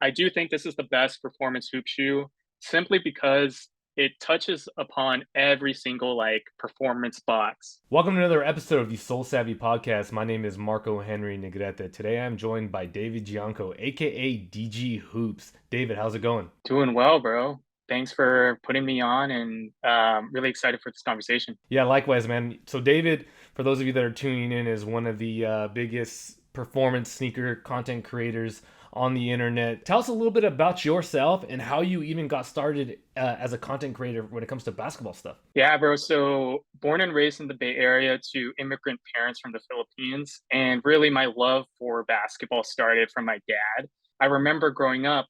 I do think this is the best performance hoop shoe simply because it touches upon every single like performance box. Welcome to another episode of the SoleSavy Podcast. My name is Henry Negrete. Today I'm joined by David Giongco, aka DGHoops. David, how's it going? Doing well, bro. Thanks for putting me on and really excited for this conversation. Yeah, likewise, man. So David, for those of you that are tuning in, is one of the biggest performance sneaker content creators on the internet. Tell us a little bit about yourself and how you even got started as a content creator when it comes to basketball stuff. Yeah, bro. So born and raised in the Bay Area to immigrant parents from the Philippines. And really my love for basketball started from my dad. I remember growing up,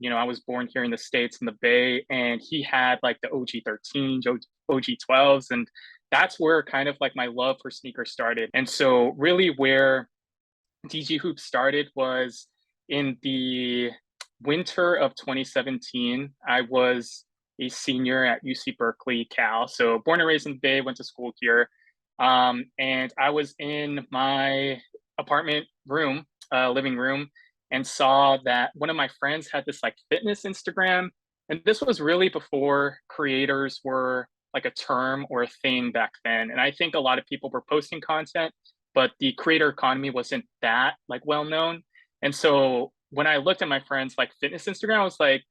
I was born here in the States in the Bay, and he had like the OG 13s, OG 12s. And that's where kind of like my love for sneakers started. And so really where DG Hoops started was in the winter of 2017. I was a senior at UC Berkeley, Cal. So born and raised in the Bay, went to school here. And I was in my apartment room, living room, and saw that one of my friends had this like fitness Instagram. And this was really before creators were like a term or a thing back then. And I think a lot of people were posting content, but the creator economy wasn't that like well known. And so when I looked at my friends like fitness Instagram, I was like,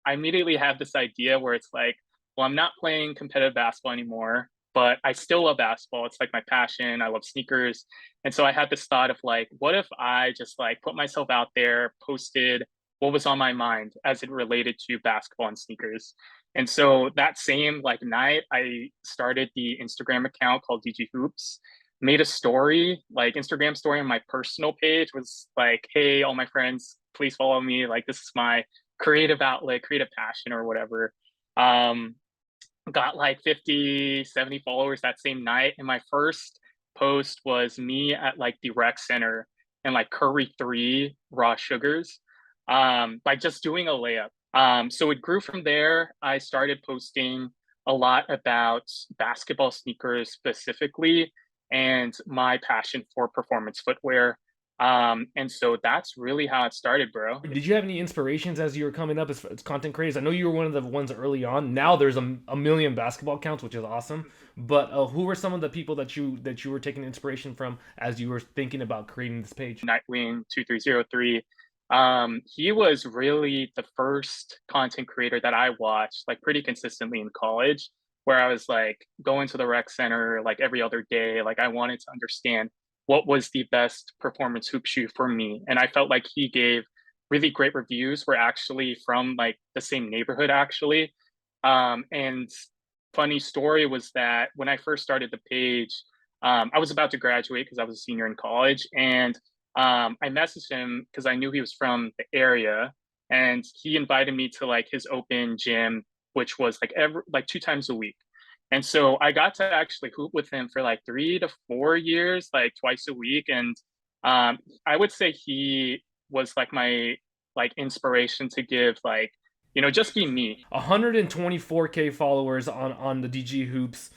I immediately have this idea where it's like, well, I'm not playing competitive basketball anymore, but I still love basketball. It's like my passion. I love sneakers. And so I had this thought of like, what if I just like put myself out there, posted what was on my mind as it related to basketball and sneakers. And so that same like night, I started the Instagram account called DG Hoops, made a story, like Instagram story on my personal page was like, hey, all my friends, please follow me. Like this is my creative outlet, creative passion or whatever. Got like 50, 70 followers that same night. And my first post was me at like the rec center and like Curry 3 raw sugars by just doing a layup. So it grew from there. I started posting a lot about basketball sneakers specifically and my passion for performance footwear. And so that's really how it started, bro. Did you have any inspirations as you were coming up as content creators? I know you were one of the ones early on. Now there's a million basketball accounts, which is awesome. But who were some of the people that you were taking inspiration from as you were thinking about creating this page? Nightwing 2303. He was really the first content creator that I watched like pretty consistently in college, where I was like going to the rec center like every other day. Like I wanted to understand what was the best performance hoop shoe for me. And I felt like he gave really great reviews. We're actually from like the same neighborhood actually. And funny story was that when I first started the page, I was about to graduate because I was a senior in college. And I messaged him because I knew he was from the area, and he invited me to like his open gym, which was like 2 times a week. And so I got to actually hoop with him for like 3 to 4 years, like twice a week. And I would say he was like my like inspiration to give like, just be me. 124K followers on the DG Hoops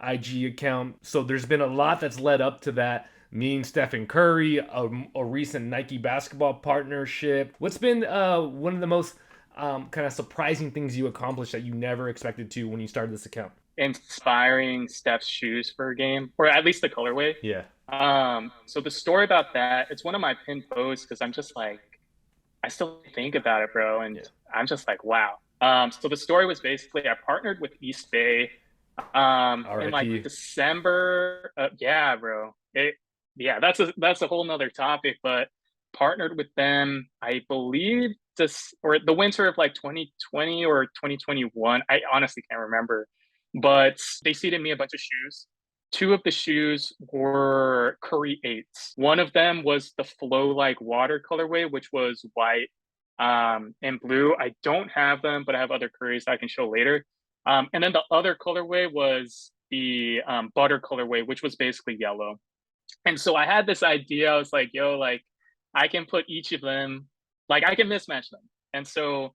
IG account. So there's been a lot that's led up to that. Me and Steph Curry, a recent Nike basketball partnership. What's been one of the most kind of surprising things you accomplished that you never expected to when you started this account? Inspiring Steph's shoes for a game, or at least the colorway. Yeah. So the story about that, it's one of my pinned posts because I'm just like, I still think about it, bro. And I'm just like, wow. So the story was basically I partnered with East Bay in like December. Yeah, bro. That's a whole nother topic, but partnered with them, I believe the winter of like 2020 or 2021. I honestly can't remember, but they seeded me a bunch of shoes. 2 of the shoes were Curry 8s. One of them was the Flow Like Water colorway, which was white and blue. I don't have them, but I have other Currys I can show later. And then the other colorway was the Butter colorway, which was basically yellow. And so I had this idea. I was like, yo, like I can put each of them, like I can mismatch them. And so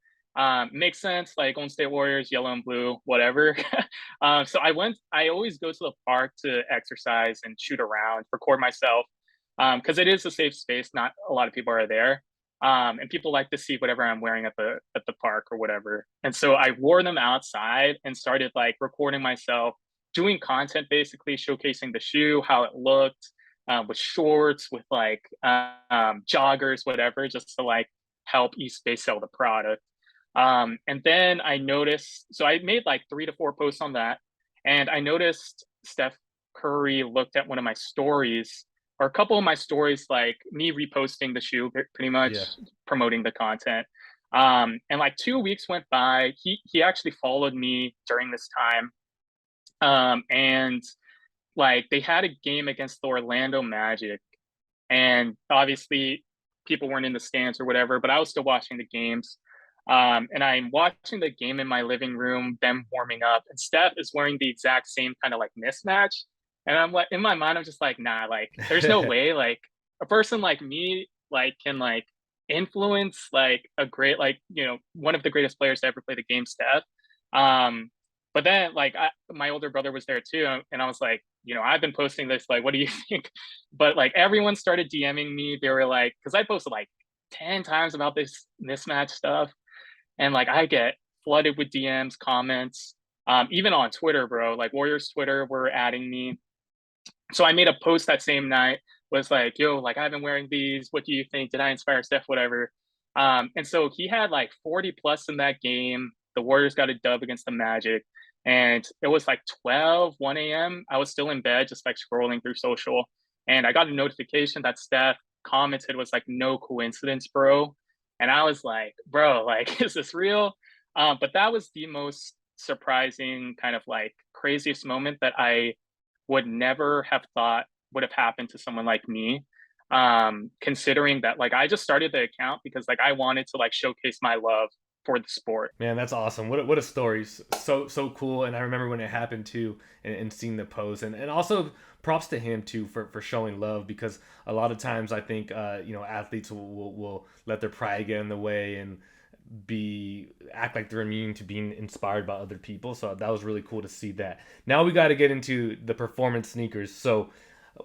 makes sense, like Golden State Warriors, yellow and blue, whatever. So I always go to the park to exercise and shoot around, record myself, because it is a safe space. Not a lot of people are there. And people like to see whatever I'm wearing at the park or whatever. And so I wore them outside and started like recording myself doing content, basically showcasing the shoe, how it looked, with shorts, with like joggers, whatever, just to like help Eastbay sell the product. And then I noticed, so I made like 3 to 4 posts on that, and I noticed Steph Curry looked at one of my stories, or a couple of my stories, like me reposting the shoe, pretty much Yeah. promoting the content. And like 2 weeks went by. He actually followed me during this time. And like they had a game against the Orlando Magic, and obviously people weren't in the stands or whatever, but I was still watching the games. And I'm watching the game in my living room, them warming up, and Steph is wearing the exact same kind of like mismatch. And I'm like, in my mind, I'm just like, nah, like, there's no way, like, a person like me, like, can like influence like a great, like, one of the greatest players to ever play the game, Steph. Um, but then like my older brother was there too, and I was like, I've been posting this, like, what do you think? But like everyone started DMing me. They were like, because I posted like 10 times about this mismatch stuff, and like I get flooded with DMs, comments, even on Twitter, bro. Like Warriors Twitter were adding me. So I made a post that same night, was like, yo, like I've been wearing these. What do you think? Did I inspire Steph? Whatever. And so he had like 40 plus in that game. The Warriors got a dub against the Magic. And it was like 1 a.m. I was still in bed, just like scrolling through social. And I got a notification that Steph commented, was like, no coincidence, bro. And I was like, bro, like, is this real? But that was the most surprising, kind of like craziest moment that I would never have thought would have happened to someone like me. Considering that like I just started the account because like I wanted to like showcase my love for the sport. Man, that's awesome. What a story. So cool. And I remember when it happened too, and seeing the post, and also props to him too for showing love, because a lot of times I think athletes will let their pride get in the way and act like they're immune to being inspired by other people. So that was really cool to see that. Now we got to get into the performance sneakers. So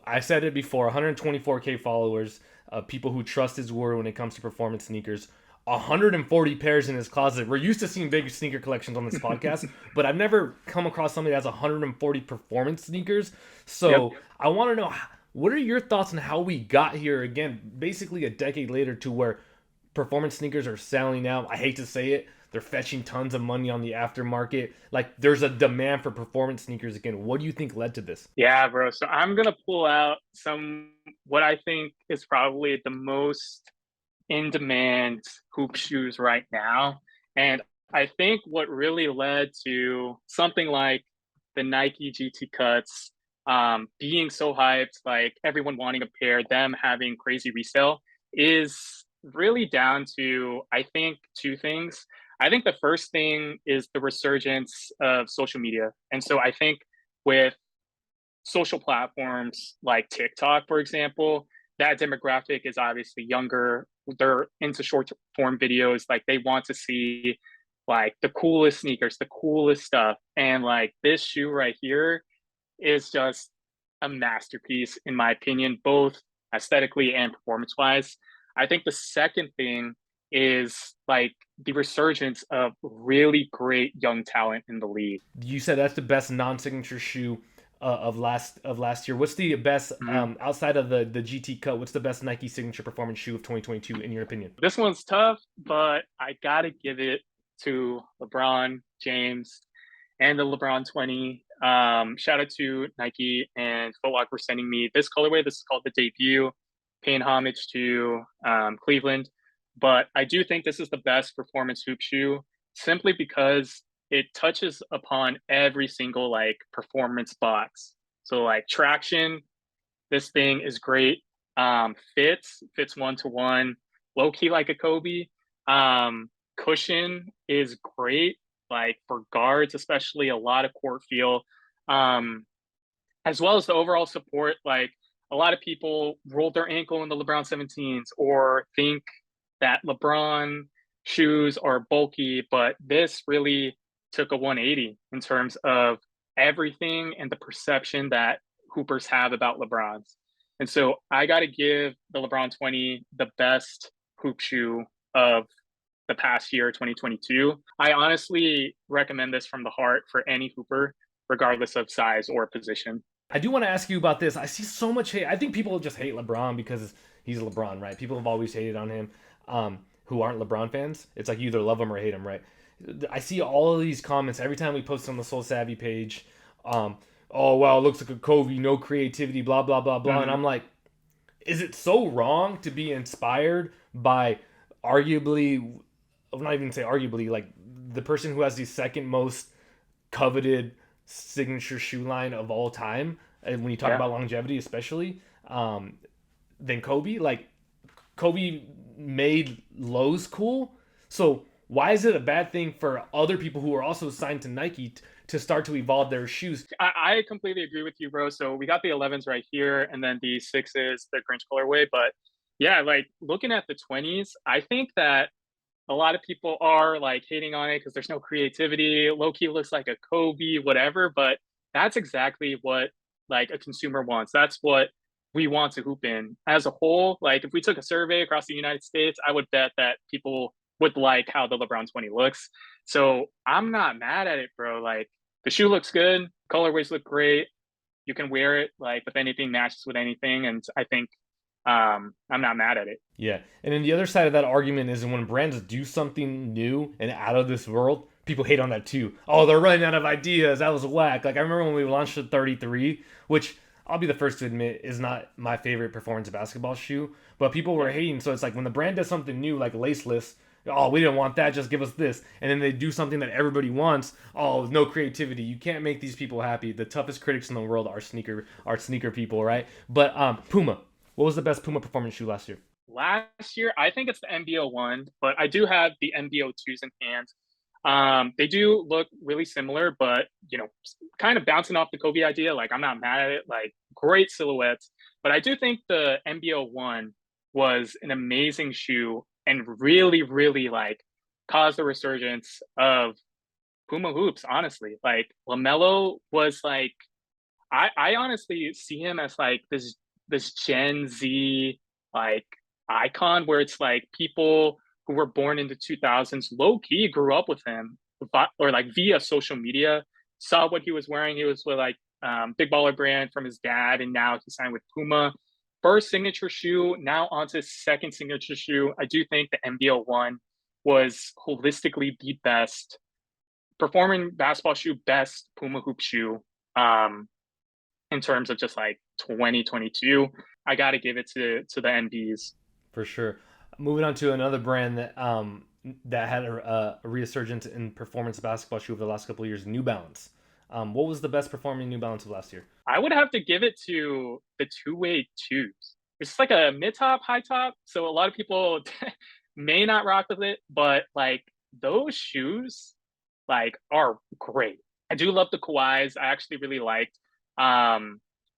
I said it before, 124K followers, people who trust his word when it comes to performance sneakers. 140 pairs in his closet. We're used to seeing big sneaker collections on this podcast, but I've never come across somebody that has 140 performance sneakers. So yep. I want to know, what are your thoughts on how we got here again, basically a decade later, to where performance sneakers are selling out. I hate to say it, they're fetching tons of money on the aftermarket. Like, there's a demand for performance sneakers again. What do you think led to this? Yeah, bro. So I'm gonna pull out what I think is probably the most in demand hoop shoes right now. And I think what really led to something like the Nike GT Cuts being so hyped, like everyone wanting a pair, them having crazy resale, is really down to, I think, two things. I think the first thing is the resurgence of social media. And so I think with social platforms like TikTok, for example, that demographic is obviously younger. They're into short form videos. Like they want to see like the coolest sneakers, the coolest stuff. And like this shoe right here is just a masterpiece, in my opinion, both aesthetically and performance wise. I think the second thing is like the resurgence of really great young talent in the league. You said that's the best non-signature shoe of last year. What's the best outside of the GT Cut? What's the best Nike signature performance shoe of 2022 in your opinion? This one's tough, but I gotta give it to LeBron James and the LeBron 20. Shout out to Nike and Foot Locker for sending me this colorway. This is called the Debut, paying homage to Cleveland. But I do think this is the best performance hoop shoe, simply because it touches upon every single like performance box. So like traction, this thing is great. Fits 1-to-1, low key like a Kobe. Cushion is great, like for guards, especially a lot of court feel. As well as the overall support. Like a lot of people rolled their ankle in the LeBron 17s or think that LeBron shoes are bulky, but this really took a 180 in terms of everything and the perception that hoopers have about LeBron's. And so I got to give the LeBron 20 the best hoop shoe of the past year, 2022. I honestly recommend this from the heart for any hooper, regardless of size or position. I do want to ask you about this. I see so much hate. I think people just hate LeBron because he's LeBron, right? People have always hated on him, who aren't LeBron fans. It's like you either love him or hate him, right? I see all of these comments every time we post on the SoleSavy page. Oh wow, it looks like a Kobe, no creativity, blah blah blah blah. And I'm like, is it so wrong to be inspired by arguably, I'm not even say arguably, like the person who has the second most coveted signature shoe line of all time, and when you talk about longevity especially, than Kobe? Like, Kobe made lows cool, so why is it a bad thing for other people who are also signed to Nike to start to evolve their shoes? I completely agree with you, bro. So we got the 11s right here, and then the 6s, the Grinch colorway. But yeah, like looking at the 20s, I think that a lot of people are like hating on it because there's no creativity. Low key looks like a Kobe, whatever. But that's exactly what like a consumer wants. That's what we want to hoop in as a whole. Like if we took a survey across the United States, I would bet that people would like how the LeBron 20 looks. So I'm not mad at it, bro. Like the shoe looks good, colorways look great. You can wear it like if anything matches with anything, and I think I'm not mad at it. Yeah, and then the other side of that argument is when brands do something new and out of this world, people hate on that too. Oh, they're running out of ideas. That was whack. Like I remember when we launched the 33, which I'll be the first to admit is not my favorite performance basketball shoe, but people were hating. So it's like when the brand does something new, like laceless, oh, we didn't want that, just give us this. And then they do something that everybody wants. Oh, no creativity. You can't make these people happy. The toughest critics in the world are sneaker people, right? But Puma. What was the best Puma performance shoe last year? Last year, I think it's the MB01, but I do have the MB02s in hand. They do look really similar, but kind of bouncing off the Kobe idea. Like I'm not mad at it. Like great silhouettes, but I do think the MB01 was an amazing shoe and really, really like caused the resurgence of Puma hoops. Honestly, like LaMelo was like, I honestly see him as like this Gen Z like icon where it's like people who were born in the 2000s low key grew up with him or like via social media, saw what he was wearing. He was with like big baller brand from his dad, and now he signed with Puma. First signature shoe, now onto his second signature shoe. I do think the MB01 was holistically the best performing basketball shoe, best Puma hoop shoe in terms of just like 2022. I got to give it to the MBs. For sure. Moving on to another brand that that had a resurgence in performance basketball shoe over the last couple of years, New Balance. What was the best performing New Balance of last year? I would have to give it to the two-way twos. It's like a mid-top, high top. So a lot of people may not rock with it, but like those shoes like are great. I do love the Kawhis. I actually really liked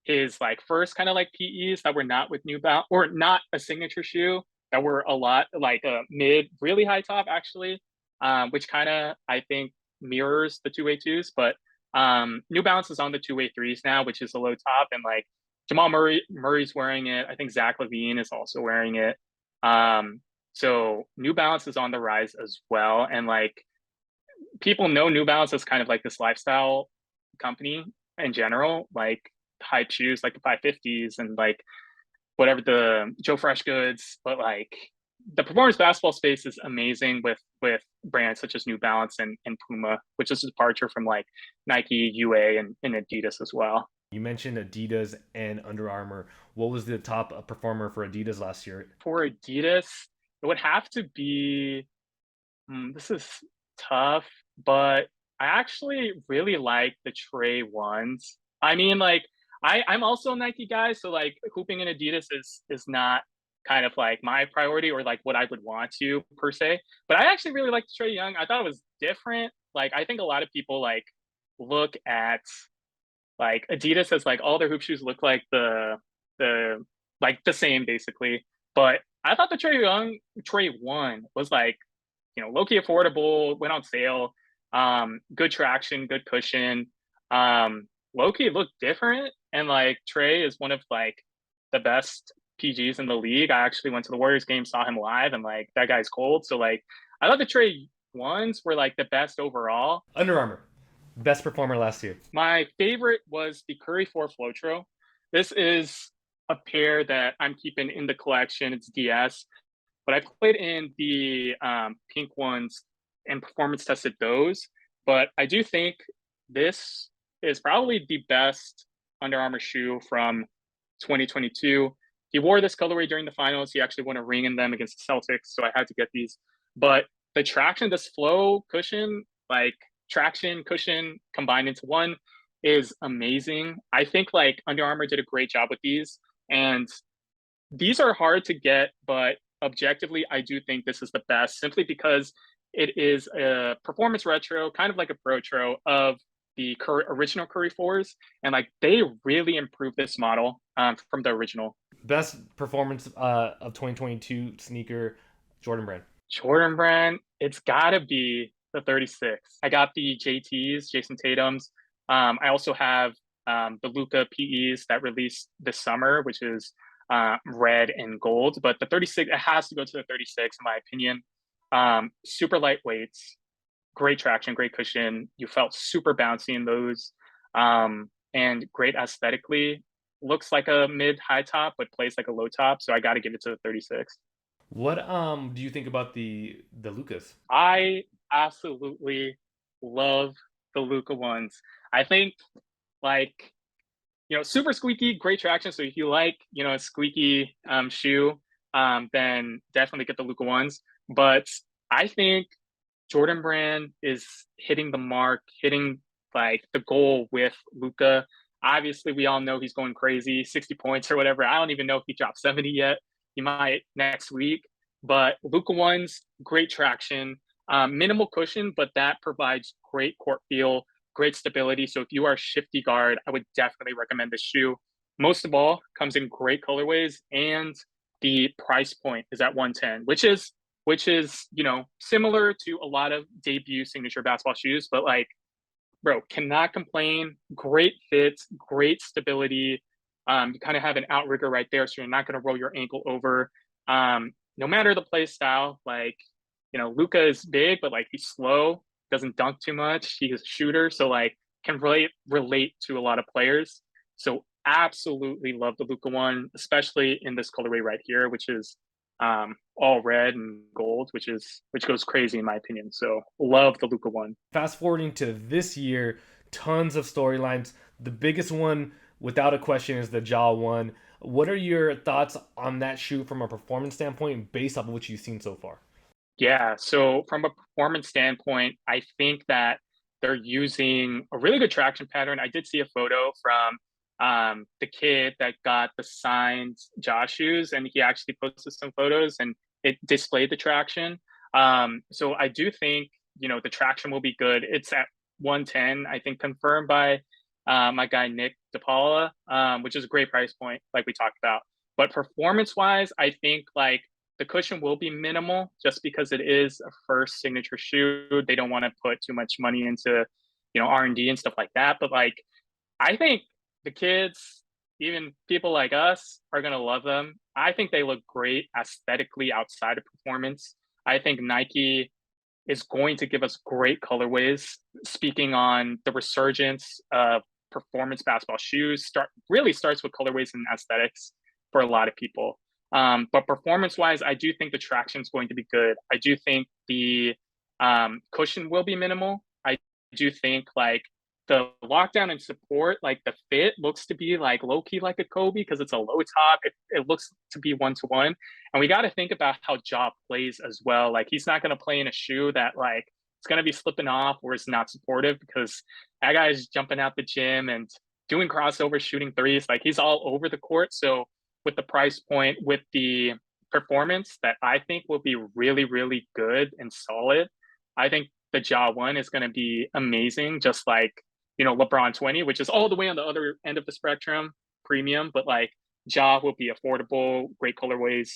his like first kind of like PEs that were not with New Balance or not a signature shoe, that were a lot like a mid, really high top actually, which kind of I think mirrors the two-way twos. But New Balance is on the two-way threes now, which is a low top, and like Jamal Murray's wearing it. I think Zach LaVine is also wearing it. So New Balance is on the rise as well, and like people know New Balance as kind of like this lifestyle company in general, like hype shoes like the 550s and like whatever the Joe Fresh goods. But like the performance basketball space is amazing with brands such as New Balance and Puma, which is a departure from like Nike, UA, and Adidas as well. You mentioned Adidas and Under Armour. What was the top performer for Adidas last year? For Adidas, it would have to be, this is tough, but I actually really like the Trey ones. I mean, like, I'm also a Nike guy, so like hooping in Adidas is not kind of like my priority or like what I would want to per se. But I actually really liked Trey Young. I thought it was different. Like I think a lot of people like look at like Adidas as like all their hoop shoes look like the like the same basically. But I thought the Trey 1 was like, low key affordable, went on sale, good traction, good cushion. Low key looked different, and like Trey is one of like the best PGs in the league. I actually went to the Warriors game, saw him live, and like that guy's cold. So like I thought the Trey ones were like the best overall. Under Armour, best performer last year. My favorite was the Curry 4 Flotro. This is a pair that I'm keeping in the collection. It's DS, but I played in the pink ones and performance tested those. But I do think this is probably the best Under Armour shoe from 2022. He wore this colorway during the finals. He actually won a ring in them against the Celtics, so I had to get these. But the traction, this flow cushion, like traction cushion combined into one, is amazing. I think like Under Armour did a great job with these, and these are hard to get, but objectively, I do think this is the best simply because it is a performance retro, kind of like a protro of the original Curry 4s. And like they really improved this model from the original. Best performance of 2022 sneaker, Jordan Brand. Jordan Brand, it's got to be the 36. I got the JTs, Jason Tatum's. I also have the Luka PEs that released this summer, which is red and gold. But the 36, it has to go to the 36 in my opinion. Super lightweights, great traction, great cushion. You felt super bouncy in those, and great aesthetically. Looks like a mid-high top, but plays like a low top. So I got to give it to the 36. What do you think about the Lukas? I absolutely love the Luka ones. I think like, you know, super squeaky, great traction. So if you like, you know, a squeaky shoe, then definitely get the Luka ones. But I think Jordan Brand is hitting the mark, hitting like the goal with Luka. Obviously, we all know he's going crazy, 60 points or whatever. I don't even know if he dropped 70 yet. He might next week. But Luka ones, great traction, minimal cushion, but that provides great court feel, great stability. So if you are a shifty guard, I would definitely recommend this shoe. Most of all, comes in great colorways, and the price point is at 110, which is, you know, similar to a lot of debut signature basketball shoes, but like, bro, cannot complain. Great fits, great stability. You kind of have an outrigger right there, so you're not going to roll your ankle over. No matter the play style, like, you know, Luka is big, but like he's slow, doesn't dunk too much. He's a shooter, so like can relate to a lot of players. So absolutely love the Luka one, especially in this colorway right here, which is all red and gold, which goes crazy in my opinion. So love the Luka one. Fast forwarding to this year, tons of storylines. The biggest one, without a question, is the Ja one. What are your thoughts on that shoe from a performance standpoint based off of what you've seen so far? Yeah, so from a performance standpoint, I think that they're using a really good traction pattern. I did see a photo from the kid that got the signed Ja shoes, and he actually posted some photos and it displayed the traction. So I do think, you know, the traction will be good. It's at 110, I think, confirmed by my guy Nick DePaula, which is a great price point, like we talked about. But performance-wise, I think like the cushion will be minimal just because it is a first signature shoe. They don't want to put too much money into, you know, R&D and stuff like that. But like, I think the kids, even people like us, are going to love them. I think they look great aesthetically outside of performance. I think Nike is going to give us great colorways. Speaking on the resurgence of performance basketball shoes, really starts with colorways and aesthetics for a lot of people. But performance-wise, I do think the traction is going to be good. I do think the cushion will be minimal. I do think like the lockdown and support, like the fit looks to be like low-key like a Kobe because it's a low top. It looks to be one-to-one. And we got to think about how Ja plays as well. Like he's not going to play in a shoe that like it's going to be slipping off or it's not supportive, because that guy is jumping out the gym and doing crossovers, shooting threes. Like he's all over the court. So with the price point, with the performance that I think will be really, really good and solid, I think the Ja one is going to be amazing. Just like, you know, LeBron 20, which is all the way on the other end of the spectrum, premium, but like Ja will be affordable, great colorways.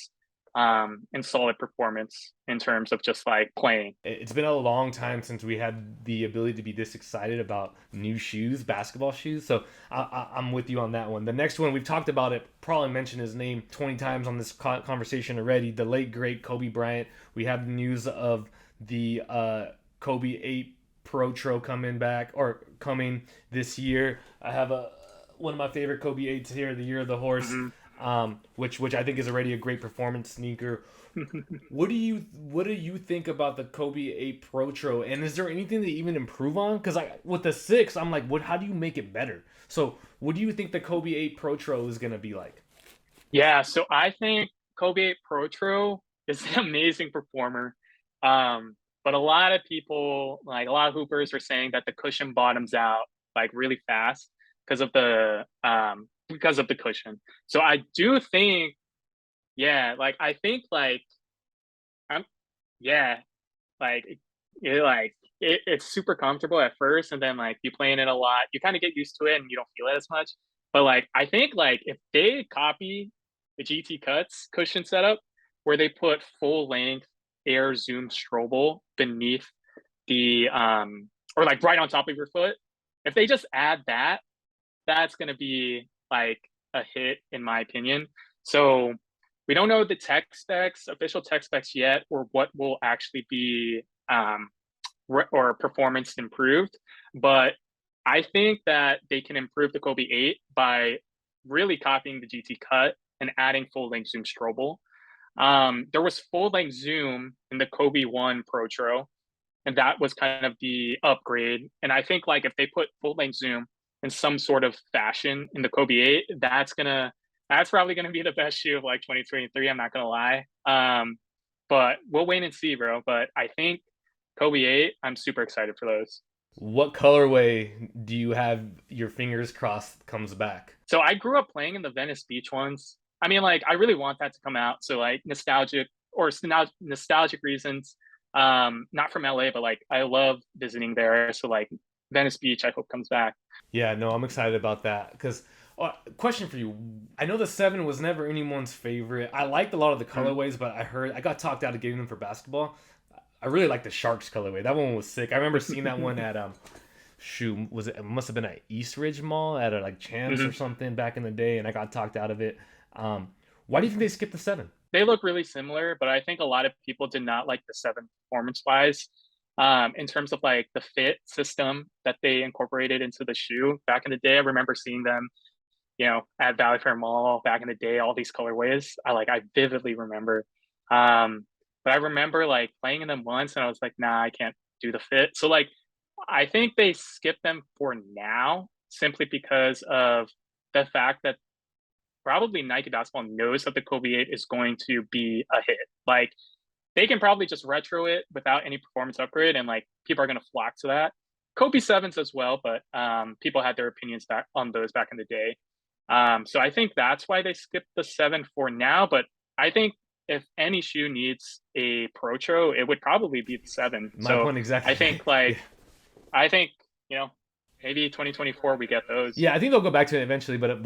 and solid performance in terms of just like playing. It's been a long time since we had the ability to be this excited about new shoes, basketball shoes. So I'm with you on that one. The next one, we've talked about it, probably mentioned his name 20 times on this conversation already. The late, great Kobe Bryant. We have the news of the Kobe 8 Pro coming this year. I have one of my favorite Kobe 8s here, the Year of the Horse. Mm-hmm. Which I think is already a great performance sneaker. What do you think about the Kobe 8 Pro? And is there anything to even improve on? Because with the 6, I'm like, how do you make it better? So what do you think the Kobe 8 Pro is gonna be like? Yeah, so I think Kobe 8 Pro is an amazing performer. But a lot of people, like a lot of hoopers, are saying that the cushion bottoms out like really fast because of the cushion. So I do think, yeah, like I think like I'm, yeah, like it's super comfortable at first, and then like you playing it a lot, you kind of get used to it, and you don't feel it as much. But like I think like if they copy the GT Cuts cushion setup, where they put full length Air Zoom Strobel beneath the or like right on top of your foot, if they just add that, that's gonna be like a hit in my opinion. So we don't know the official tech specs yet, or what will actually be or performance improved. But I think that they can improve the Kobe 8 by really copying the GT Cut and adding full length Zoom Strobel. There was full length Zoom in the Kobe 1 Pro, and that was kind of the upgrade. And I think like if they put full length Zoom in some sort of fashion in the Kobe 8, that's probably gonna be the best shoe of like 2023. I'm not gonna lie. But we'll wait and see, bro. But I think Kobe 8, I'm super excited for those. What colorway do you have your fingers crossed comes back? So I grew up playing in the Venice Beach ones. I mean, like I really want that to come out. So like nostalgic reasons. Not from LA, but like I love visiting there. So like Venice Beach, I hope comes back. Yeah, no, I'm excited about that because question for you. I know the 7 was never anyone's favorite. I liked a lot of the colorways, but I got talked out of getting them for basketball. I really like the Sharks colorway. That one was sick. I remember seeing that one at it must have been at East Ridge Mall at like Champs or something back in the day, and I got talked out of it. Why do you think they skipped the 7? They look really similar, but I think a lot of people did not like the 7 performance wise. In terms of like the fit system that they incorporated into the shoe back in the day. I remember seeing them, at Valley Fair Mall back in the day, all these colorways. I vividly remember. But I remember like playing in them once and I was like, nah, I can't do the fit. So like, I think they skipped them for now simply because of the fact that probably Nike Basketball knows that the Kobe 8 is going to be a hit. Like they can probably just retro it without any performance upgrade, and like people are going to flock to that. Kobe 7s as well, but people had their opinions back on those back in the day. So I think that's why they skipped the 7 for now. But I think if any shoe needs a Pro, it would probably be the 7. My point exactly. I think like, I think, maybe 2024 we get those. Yeah, I think they'll go back to it eventually, but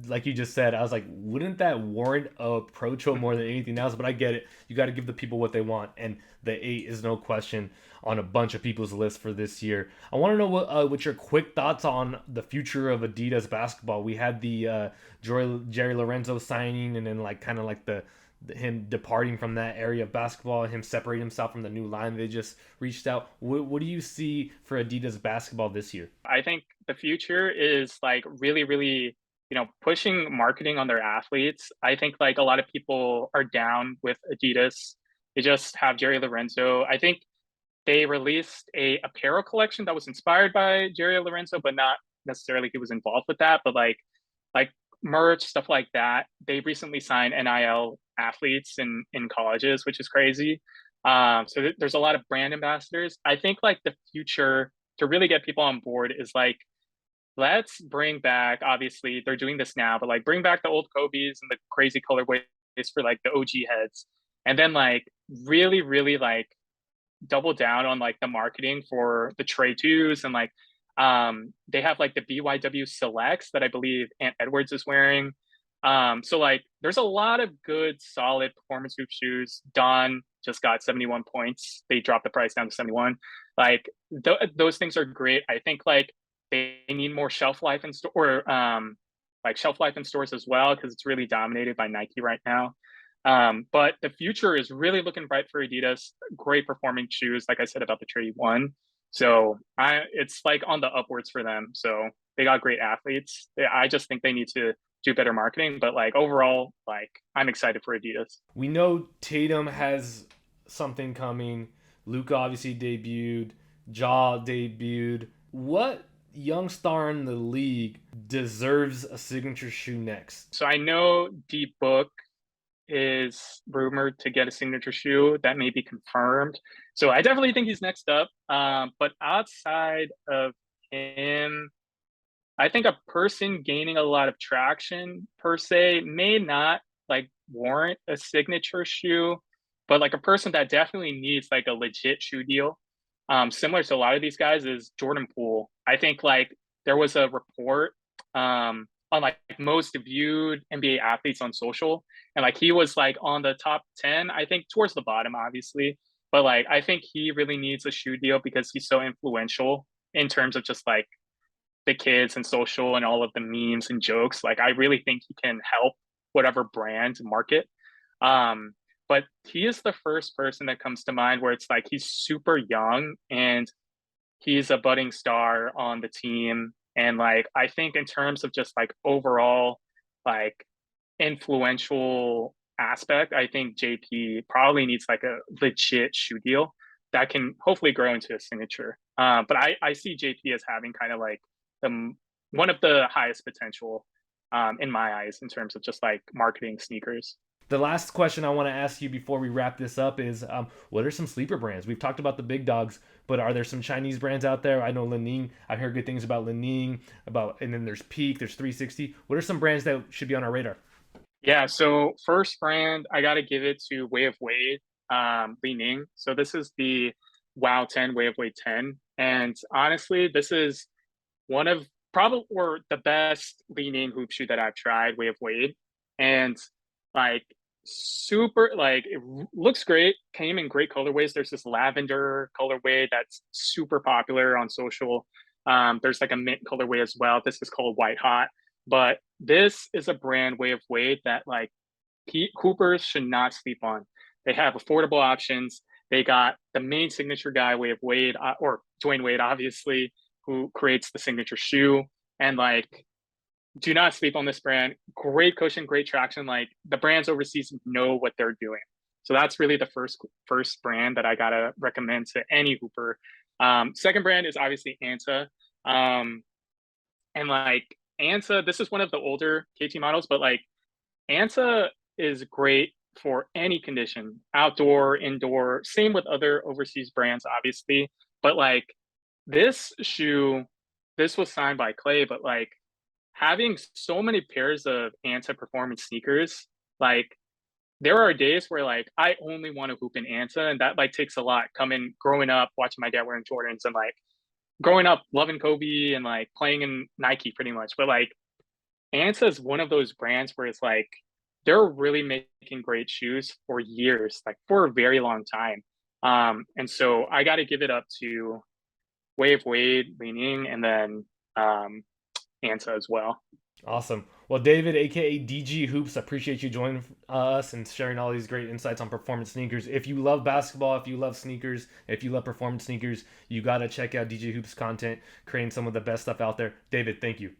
like you just said, I was like, wouldn't that warrant a Pro more than anything else? But I get it. You got to give the people what they want, and the 8 is no question on a bunch of people's list for this year. I want to know what your quick thoughts on the future of Adidas basketball. We had the Jerry Lorenzo signing, and then like kind of like him departing from that area of basketball, him separating himself from the new line they just reached out. What do you see for Adidas basketball this year? I think the future is like really, really, pushing marketing on their athletes. I think like a lot of people are down with Adidas. They just have Jerry Lorenzo. I think they released a apparel collection that was inspired by Jerry Lorenzo, but not necessarily he was involved with that, but like merch, stuff like that. They recently signed NIL athletes in colleges, which is crazy. So there's a lot of brand ambassadors. I think like the future to really get people on board is like, let's bring back, obviously they're doing this now, but like bring back the old Kobe's and the crazy colorways for like the OG heads. And then like really, really like double down on like the marketing for the Trey 2s, and like they have like the BYW selects that I believe Ant Edwards is wearing. So like there's a lot of good solid performance hoop shoes. Don just got 71 points. They dropped the price down to 71. Like those things are great. I think like they need more shelf life in store, or like shelf life in stores as well, because it's really dominated by Nike right now. But the future is really looking bright for Adidas. Great performing shoes, like I said about the Trade One. So it's like on the upwards for them. So they got great athletes. I just think they need to do better marketing. But like overall, like I'm excited for Adidas. We know Tatum has something coming. Luka obviously debuted. Ja debuted. What young star in the league deserves a signature shoe next? So I know D Book is rumored to get a signature shoe. That may be confirmed. So I definitely think he's next up. But outside of him, I think a person gaining a lot of traction per se may not like warrant a signature shoe, but like a person that definitely needs like a legit shoe deal, similar to a lot of these guys, is Jordan Poole. I think like there was a report on like most viewed NBA athletes on social, and like he was like on the top 10, I think towards the bottom, obviously. But like I think he really needs a shoe deal because he's so influential in terms of just like the kids and social and all of the memes and jokes. Like I really think he can help whatever brand market. But he is the first person that comes to mind where it's like he's super young and he's a budding star on the team. And like I think in terms of just like overall like influential aspect, I think JP probably needs like a legit shoe deal that can hopefully grow into a signature. But I see JP as having kind of like the one of the highest potential in my eyes in terms of just like marketing sneakers. The last question I want to ask you before we wrap this up is, what are some sleeper brands? We've talked about the big dogs, but are there some Chinese brands out there? I know Li-Ning. I've heard good things about Li-Ning, and then there's Peak, there's 360. What are some brands that should be on our radar? Yeah, so first brand, I got to give it to Way of Wade, Li-Ning. So this is the Wow 10, Way of Wade 10. And honestly, this is one of probably or the best Li-Ning hoop shoe that I've tried, Way of Wade. And like super, like it looks great, came in great colorways. There's this lavender colorway that's super popular on social. There's like a mint colorway as well. This is called White Hot. But this is a brand, Way of Wade, that like Hoopers should not sleep on. They have affordable options. They got the main signature guy, Way of Wade, or Dwayne Wade, obviously, who creates the signature shoe. And like, do not sleep on this brand. Great cushion, great traction. Like the brands overseas know what they're doing. So that's really the first brand that I gotta recommend to any Hooper. Second brand is obviously Anta. And like Anta, this is one of the older KT models, but like Anta is great for any condition, outdoor, indoor. Same with other overseas brands, obviously. But like this shoe, this was signed by Clay, but like having so many pairs of Anta performance sneakers, like there are days where like I only want to hoop in Anta, and that like takes a lot. Growing up, watching my dad wearing Jordans, and like growing up loving Kobe and like playing in Nike pretty much. But like Anta is one of those brands where it's like they're really making great shoes for years, like for a very long time. And so I got to give it up to Way of Wade, Li-Ning, and then Anta as well. Awesome. Well, David, aka DGHoops, I appreciate you joining us and sharing all these great insights on performance sneakers. If you love basketball, if you love sneakers, if you love performance sneakers, you got to check out DGHoops content, creating some of the best stuff out there. David, thank you.